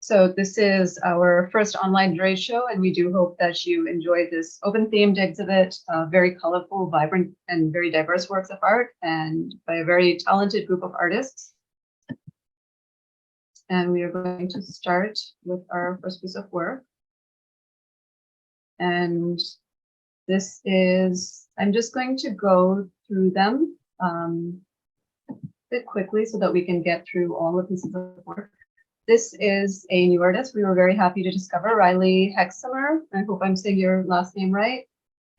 So this is our first online Juried show, and we do hope that you enjoy this open-themed exhibit, very colorful, vibrant, and very diverse works of art, and by a very talented group of artists. And we are going to start with our first piece of work. And this is, I'm just going to go through them a bit quickly so that we can get through all the pieces of work. This is a new artist we were very happy to discover, Riley Hexamer. I hope I'm saying your last name right.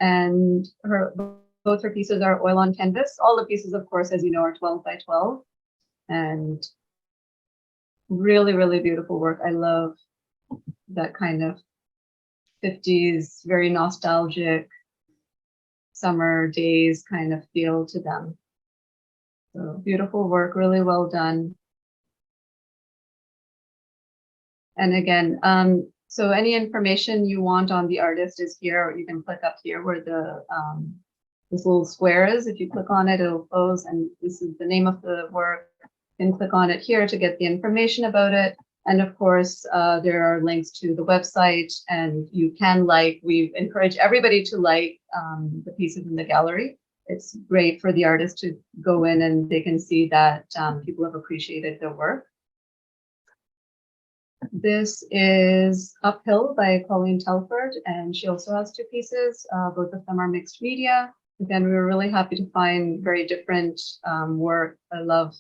And both her pieces are oil on canvas. All the pieces, of course, as you know, are 12 by 12. And really, really beautiful work. I love that kind of 50s, very nostalgic summer days kind of feel to them. So beautiful work, really well done. And again, so any information you want on the artist is here, or you can click up here where the this little square is. If you click on it, it'll close, and this is the name of the work. You can click on it here to get the information about it. And of course, there are links to the website, and you can we encourage everybody to the pieces in the gallery. It's great for the artist to go in and they can see that people have appreciated their work. This is Uphill by Colleen Telford, and she also has two pieces. Both of them are mixed media. Again, we were really happy to find very different work. I love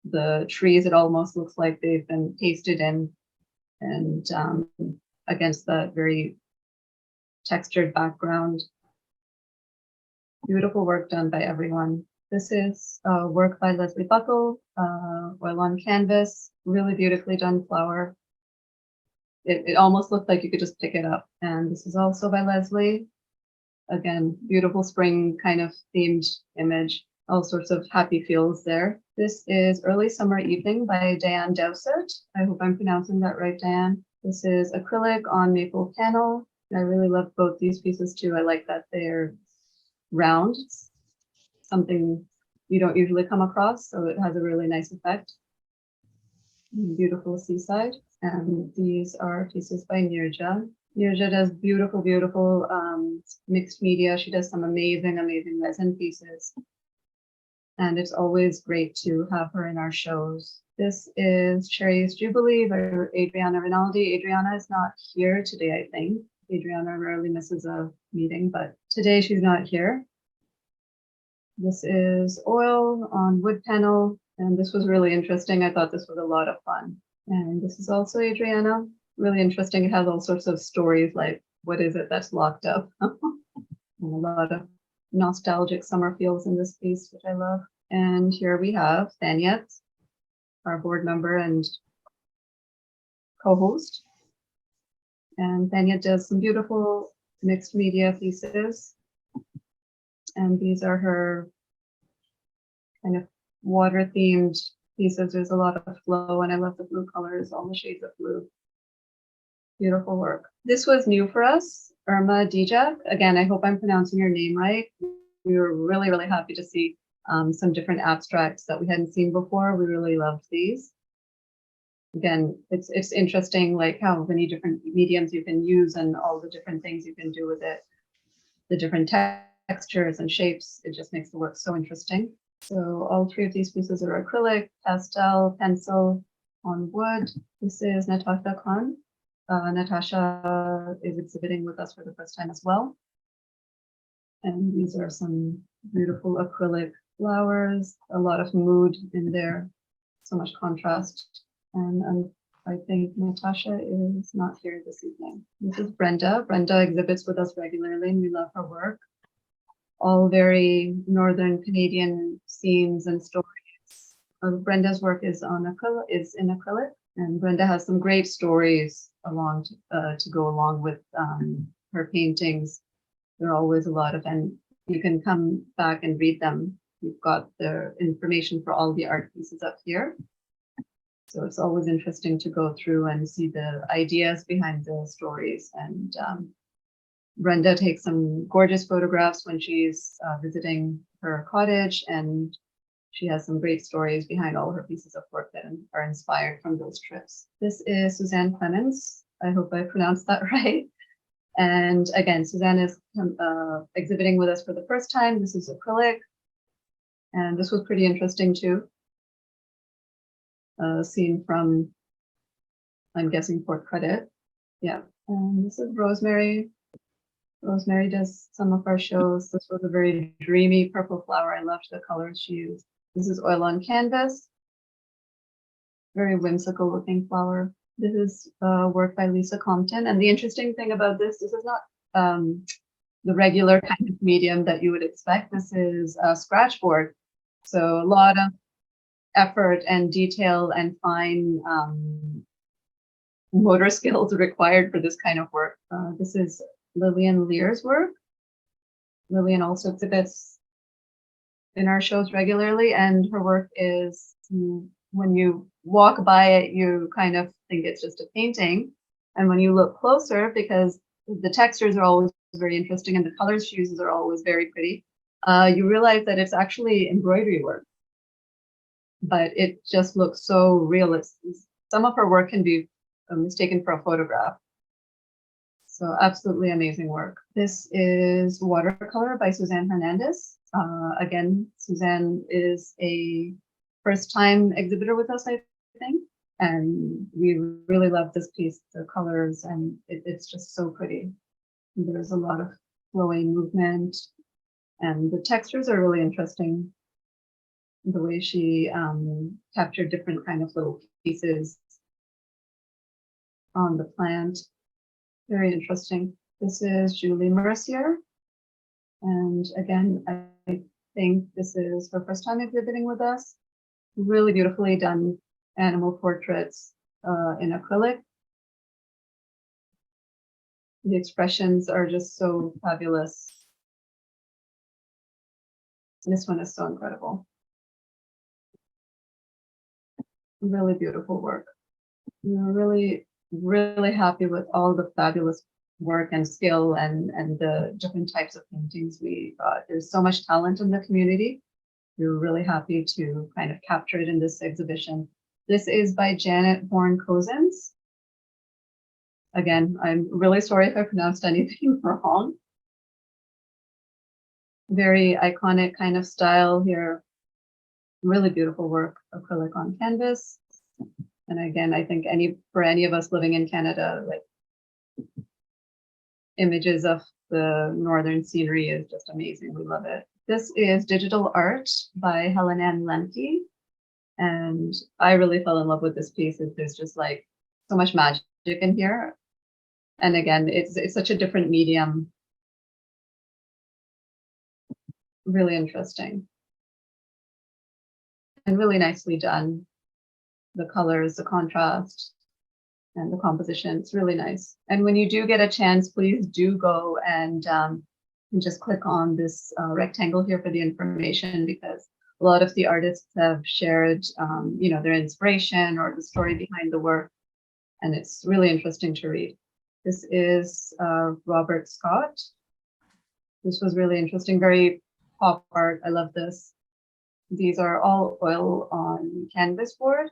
the trees. It almost looks like they've been pasted in, and against that very textured background. Beautiful work done by everyone. This is work by Leslie Buckle, oil on canvas, really beautifully done flower. It almost looked like you could just pick it up. And this is also by Leslie. Again, beautiful spring kind of themed image, all sorts of happy feels there. This is Early Summer Evening by Diane Dowsett. I hope I'm pronouncing that right, Diane. This is acrylic on maple panel. I really love both these pieces too. I like that they're round, something you don't usually come across, so it has a really nice effect. Beautiful seaside. And these are pieces by Nirja. Nirja does beautiful, beautiful mixed media. She does some amazing, amazing resin pieces. And it's always great to have her in our shows. This is Cherry's Jubilee by Adriana Rinaldi. Adriana is not here today, I think. Adriana rarely misses a meeting, but today she's not here. This is oil on wood panel, and this was really interesting. I thought this was a lot of fun. And this is also Adriana, really interesting. It has all sorts of stories, like what is it that's locked up? And a lot of nostalgic summer feels in this piece, which I love. And here we have Thanyet, our board member and co-host. And Thanyet does some beautiful mixed media pieces. And these are her kind of water themed pieces. There's a lot of flow, and I love the blue colors, all the shades of blue. Beautiful work. This was new for us, Irma Dijak. Again, I hope I'm pronouncing your name right. We were really, really happy to see some different abstracts that we hadn't seen before. We really loved these. Again, it's interesting, like how many different mediums you can use and all the different things you can do with it. The different textures and shapes, it just makes the work so interesting. So all three of these pieces are acrylic, pastel, pencil on wood. This is Natasha Khan. Natasha is exhibiting with us for the first time as well. And these are some beautiful acrylic flowers, a lot of mood in there, so much contrast. And I think Natasha is not here this evening. This is Brenda. Brenda exhibits with us regularly, and we love her work. All very Northern Canadian scenes and stories. Brenda's work is in acrylic, and Brenda has some great stories to go along with her paintings. There are always a lot of, and you can come back and read them. You've got the information for all the art pieces up here. So it's always interesting to go through and see the ideas behind the stories. And Brenda takes some gorgeous photographs when she's visiting her cottage, and she has some great stories behind all her pieces of work that are inspired from those trips. This is Suzanne Clemens. I hope I pronounced that right. And again, Suzanne is exhibiting with us for the first time. This is acrylic. And this was pretty interesting too. Scene from, I'm guessing, Port Credit. Yeah. And this is Rosemary. Rosemary does some of our shows. This was a very dreamy purple flower. I loved the colors she used. This is oil on canvas. Very whimsical looking flower. This is work by Lisa Compton. And the interesting thing about this is not the regular kind of medium that you would expect. This is a scratch board. So a lot of effort and detail and fine motor skills required for this kind of work. This is Lillian Lear's work. Lillian also exhibits in our shows regularly, and her work is, when you walk by it, you kind of think it's just a painting. And when you look closer, because the textures are always very interesting and the colors she uses are always very pretty, you realize that it's actually embroidery work. But it just looks so realistic. Some of her work can be mistaken for a photograph. So absolutely amazing work. This is Watercolor by Suzanne Hernandez. Again, Suzanne is a first-time exhibitor with us, I think. And we really love this piece, the colors, and it's just so pretty. There's a lot of flowing movement, and the textures are really interesting. The way she captured different kind of little pieces on the plant. Very interesting. This is Julie Mercier. And again, I think this is her first time exhibiting with us. Really beautifully done animal portraits in acrylic. The expressions are just so fabulous. This one is so incredible. Really beautiful work. We're really, really happy with all the fabulous work and skill and the different types of paintings we got. There's so much talent in the community. We're really happy to kind of capture it in this exhibition. This is by Janet Horn-Cozens. Again, I'm really sorry if I pronounced anything wrong. Very iconic kind of style here. Really beautiful work, acrylic on canvas. And again, I think for any of us living in Canada, like, images of the northern scenery is just amazing. We love it. This is Digital Art by Helen Ann Lemke. And I really fell in love with this piece. There's just like so much magic in here. And again, it's such a different medium. Really interesting. And really nicely done. The colors, the contrast, and the composition. It's really nice. And when you do get a chance, please do go and just click on this rectangle here for the information, because a lot of the artists have shared their inspiration or the story behind the work, and it's really interesting to read. This is Robert Scott. This was really interesting, very pop art. I love this. These are all oil on canvas board.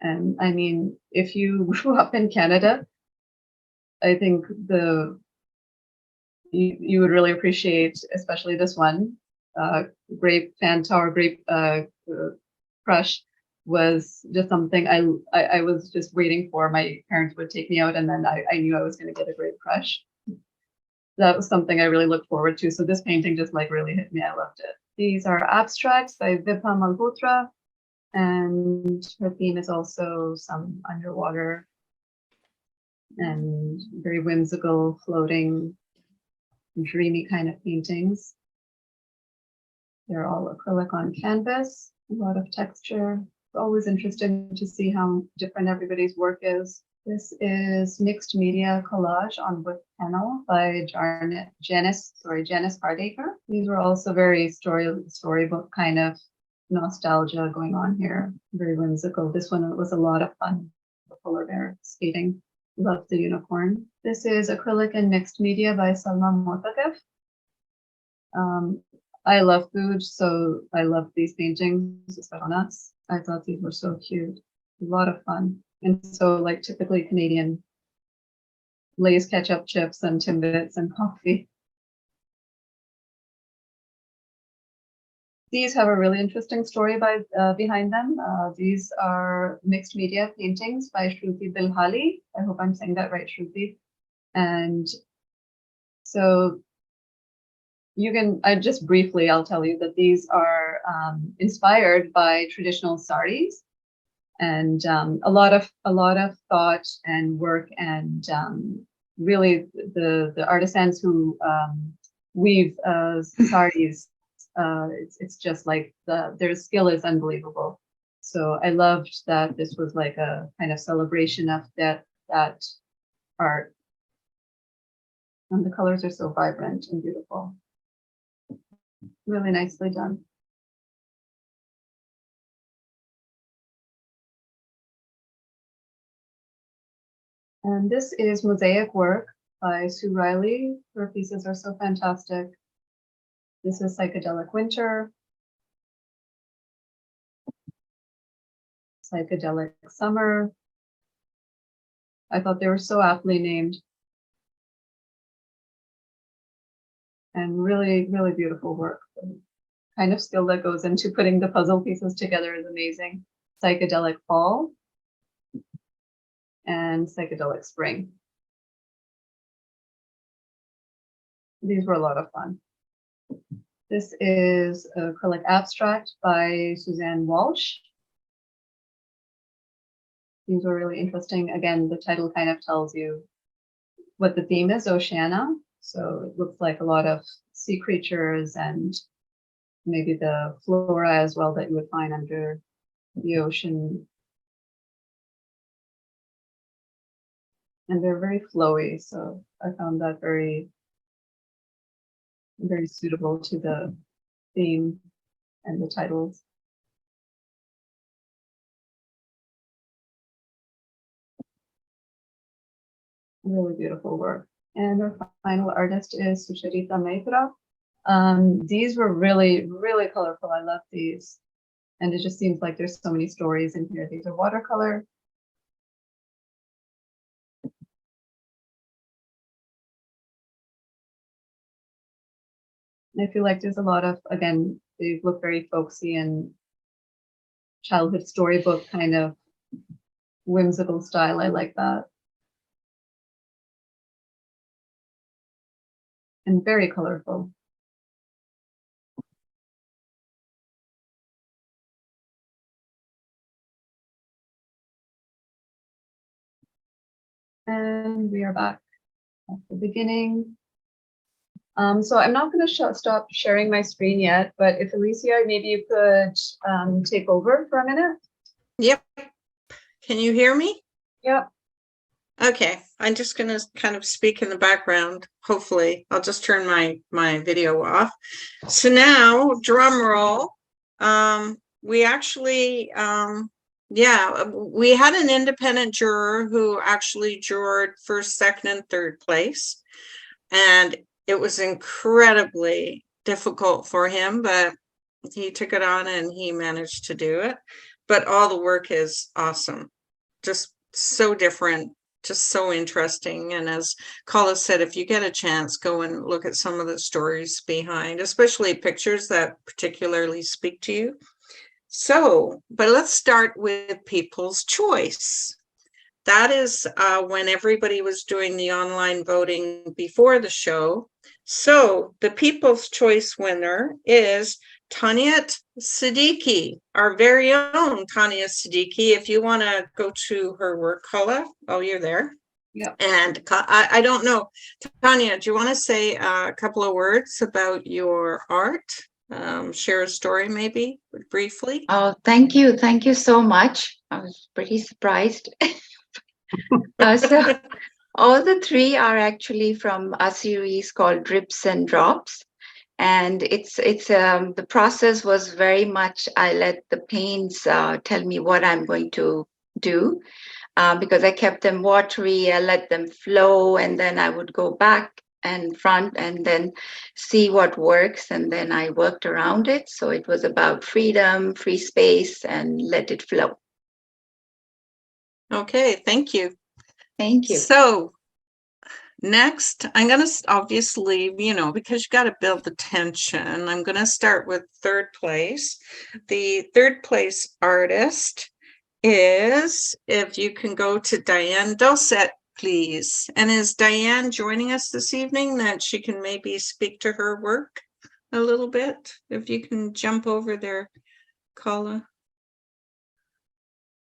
And I mean, if you grew up in Canada, I think you would really appreciate, especially this one, Grape Fantar, Grape Crush was just something I was just waiting for. My parents would take me out, and then I knew I was going to get a Grape Crush. That was something I really looked forward to. So this painting just like really hit me. I loved it. These are abstracts by Vibha Malhotra. And her theme is also some underwater and very whimsical, floating, dreamy kind of paintings. They're all acrylic on canvas, a lot of texture. It's always interesting to see how different everybody's work is. This is Mixed Media Collage on Wood Panel by Janice Hardacre. These were also very storybook kind of nostalgia going on here, very whimsical. This one was a lot of fun. The polar bear skating. Love the unicorn. This is acrylic and mixed media by Salma Motagaf. I love food, so I love these paintings, especially nuts. I thought these were so cute. A lot of fun. And so like typically Canadian Lay's ketchup chips and Timbits and coffee. These have a really interesting story behind them. These are mixed media paintings by Shruti Bilhali. I hope I'm saying that right, Shruti. And so just briefly, I'll tell you that these are inspired by traditional saris, and a lot of thought and work, and really the artisans who weave saris. It's just like their skill is unbelievable. So I loved that this was like a kind of celebration of that art. And the colors are so vibrant and beautiful. Really nicely done. And this is mosaic work by Sue Riley. Her pieces are so fantastic. This is Psychedelic Winter, Psychedelic Summer. I thought they were so aptly named. And really, really beautiful work. The kind of skill that goes into putting the puzzle pieces together is amazing. Psychedelic Fall and Psychedelic Spring. These were a lot of fun. This is acrylic abstract by Suzanne Walsh. These were really interesting. Again, the title kind of tells you what the theme is, Oceana. So it looks like a lot of sea creatures and maybe the flora as well that you would find under the ocean. And they're very flowy, so I found that very, very suitable to the theme and the titles. Really beautiful work. And our final artist is Sucharita Maitra. These were really, really colorful. I love these. And it just seems like there's so many stories in here. These are watercolor. And I feel like there's a lot of, again, they look very folksy and childhood storybook kind of whimsical style. I like that. And very colorful. And we are back at the beginning. So I'm not going to stop sharing my screen yet, but if Alicia, maybe you could take over for a minute. Yep. Can you hear me? Yep. Okay. I'm just going to kind of speak in the background. Hopefully, I'll just turn my video off. So now, drum roll. We actually, we had an independent juror who actually jured first, second, and third place. And it was incredibly difficult for him, but he took it on and he managed to do it. But all the work is awesome. Just so different, just so interesting. And as Carla said, if you get a chance, go and look at some of the stories behind, especially pictures that particularly speak to you. So, but let's start with People's Choice. That is when everybody was doing the online voting before the show. So the People's Choice winner is Tanya Siddiqui, our very own Tanya Siddiqui. If you want to go to her work, Carla, oh, you're there. Yeah. And I don't know, Tanya, do you want to say a couple of words about your art? Share a story maybe briefly. Oh, thank you. Thank you so much. I was pretty surprised. So all the three are actually from a series called Drips and Drops. And the process was very much, I let the paints tell me what I'm going to do because I kept them watery. I let them flow and then I would go back and front and then see what works. And then I worked around it. So it was about freedom, free space, and let it flow. Okay, thank you. Thank you. So next, I'm going to obviously, because you got to build the tension, I'm going to start with third place. The third place artist is, if you can go to Diane Dulcet, please. And is Diane joining us this evening that she can maybe speak to her work a little bit? If you can jump over there, Carla.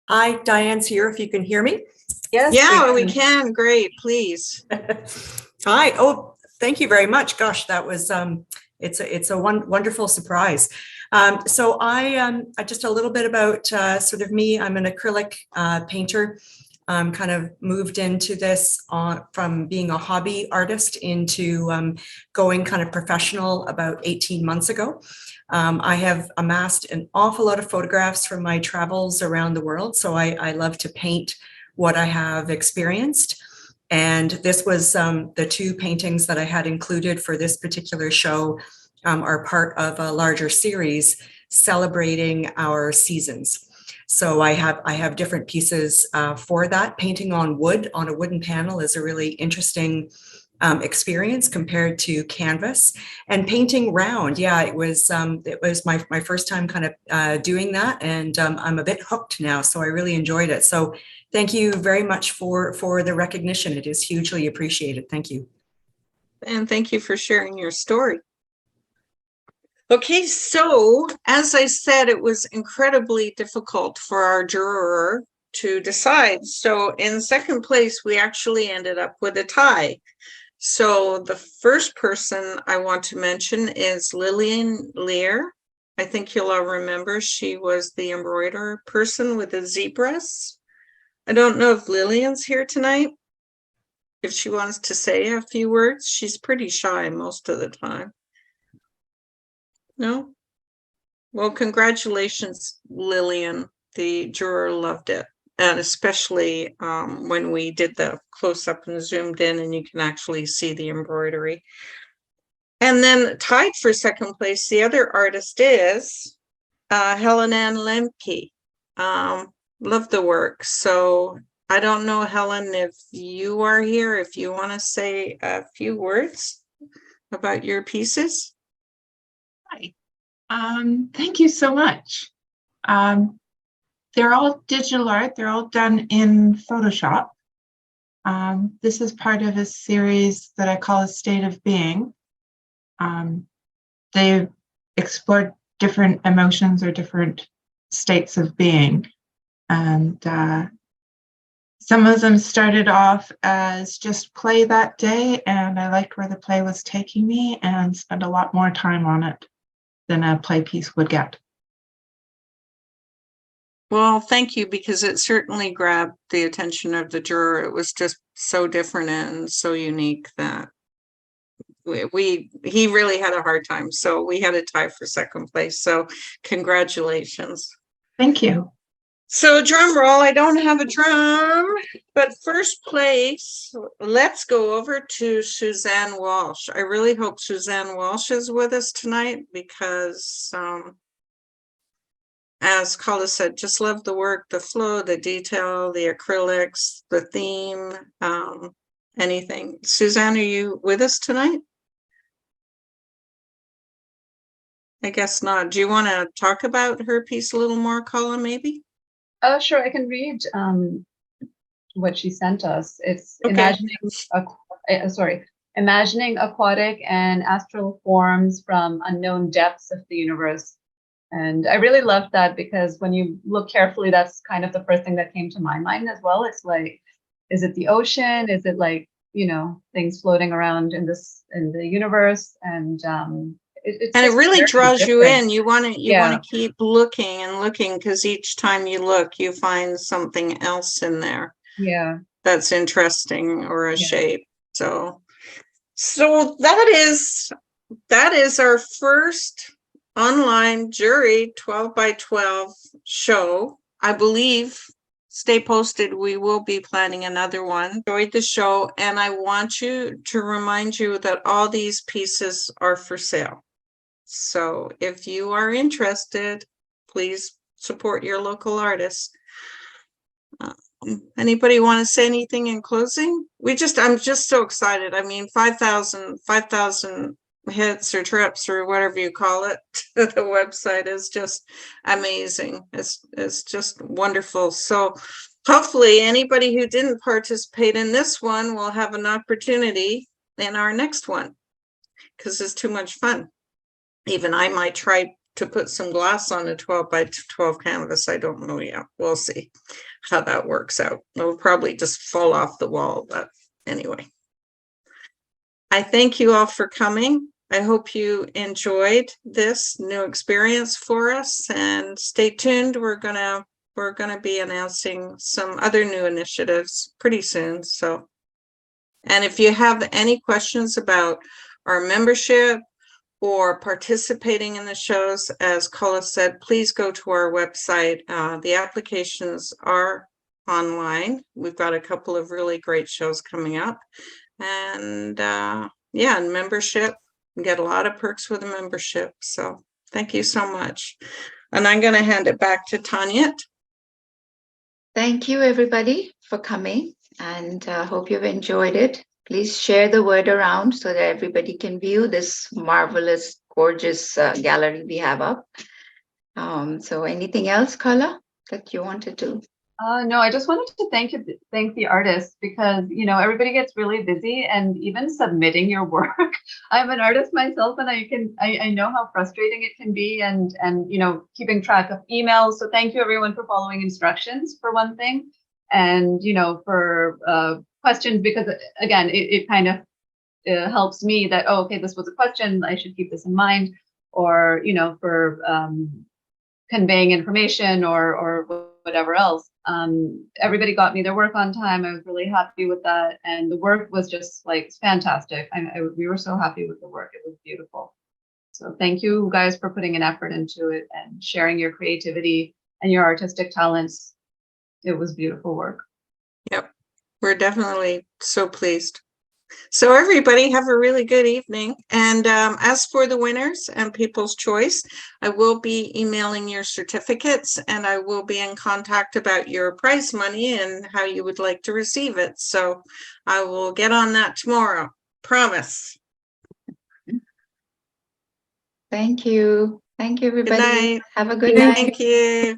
Hi, Diane's here, if you can hear me. Yes. Yeah, we can. Great, please. Hi. Oh, thank you very much. Gosh, that was it's a wonderful surprise. So I just a little bit about sort of me. I'm an acrylic painter. Kind of moved into this from being a hobby artist into going kind of professional about 18 months ago. I have amassed an awful lot of photographs from my travels around the world. So I love to paint what I have experienced. And this was the two paintings that I had included for this particular show are part of a larger series celebrating our seasons. So I have different pieces for that. Painting on wood on a wooden panel is a really interesting experience compared to canvas. And painting round, yeah, it was my first time kind of doing that, and I'm a bit hooked now, so I really enjoyed it. So thank you very much for the recognition. It is hugely appreciated. Thank you. And thank you for sharing your story. Okay, so as I said, it was incredibly difficult for our juror to decide. So in second place, we actually ended up with a tie. So the first person I want to mention is Lillian Lear. I think you'll all remember she was the embroiderer person with the zebras. I don't know if Lillian's here tonight. If she wants to say a few words, she's pretty shy most of the time. No? Well, congratulations, Lillian. The juror loved it. And especially when we did the close-up and zoomed in, and you can actually see the embroidery. And then tied for second place, the other artist is Helen Ann Lemke. Love the work. So I don't know, Helen, if you are here, if you want to say a few words about your pieces. Hi. Thank you so much. They're all digital art. They're all done in Photoshop. This is part of a series that I call A State of Being. They've explored different emotions or different states of being. And some of them started off as just play that day, and I liked where the play was taking me and spent a lot more time on it than a play piece would get. Well, thank you, because it certainly grabbed the attention of the juror. It was just so different and so unique that he really had a hard time. So we had a tie for second place. So congratulations. Thank you. So drum roll, I don't have a drum, but first place, let's go over to Suzanne Walsh. I really hope Suzanne Walsh is with us tonight, because as Carla said, just love the work, the flow, the detail, the acrylics, the theme, anything. Suzanne, are you with us tonight? I guess not. Do you want to talk about her piece a little more, Carla, maybe? Oh, sure. I can read what she sent us. It's Okay. imagining aquatic and astral forms from unknown depths of the universe. And I really loved that, because when you look carefully, that's kind of the first thing that came to my mind as well. It's like, is it the ocean? Is it like, things floating around in the universe? And it really draws you in. You want to keep looking and looking, because each time you look, you find something else in there. Yeah, that's interesting, or a shape. So that is our first online jury 12 by 12 show. I believe stay posted. We will be planning another one. Enjoyed the show, and I want you to remind you that all these pieces are for sale. So if you are interested, please support your local artists. Anybody want to say anything in closing? I'm just so excited. I mean, 5,000 hits or trips or whatever you call it to the website is just amazing. It's just wonderful. So hopefully anybody who didn't participate in this one will have an opportunity in our next one, because it's too much fun. Even I might try to put some glass on a 12 by 12 canvas. I don't know yet. We'll see how that works out. It'll probably just fall off the wall, but anyway. I thank you all for coming. I hope you enjoyed this new experience for us, and stay tuned. We're gonna be announcing some other new initiatives pretty soon. So, and if you have any questions about our membership or participating in the shows, as Kola said, please go to our website. The applications are online. We've got a couple of really great shows coming up. And yeah, and membership, you get a lot of perks with a membership. So thank you so much. And I'm going to hand it back to Tanya. Thank you, everybody, for coming, and hope you've enjoyed it. Please share the word around so that everybody can view this marvelous, gorgeous gallery we have up. So anything else, Carla, that you wanted to? No, I just wanted to thank the artists, because, you know, everybody gets really busy, and even submitting your work. I'm an artist myself, and I know how frustrating it can be, and you know, keeping track of emails. So thank you everyone for following instructions, for one thing, and you know, for questions, because again, it kind of helps me that, oh, okay, this was a question, I should keep this in mind, or you know, for conveying information or whatever else. Everybody got me their work on time. I was really happy with that, and the work was just like fantastic. We were so happy with the work. It was beautiful. So thank you guys for putting an effort into it and sharing your creativity and your artistic talents. It was beautiful work. Yep, we're definitely so pleased. So everybody have a really good evening. And as for the winners and People's Choice, I will be emailing your certificates, and I will be in contact about your prize money and how you would like to receive it. So I will get on that tomorrow. Promise. Thank you. Thank you, everybody. Good night. Have a good night. Thank you.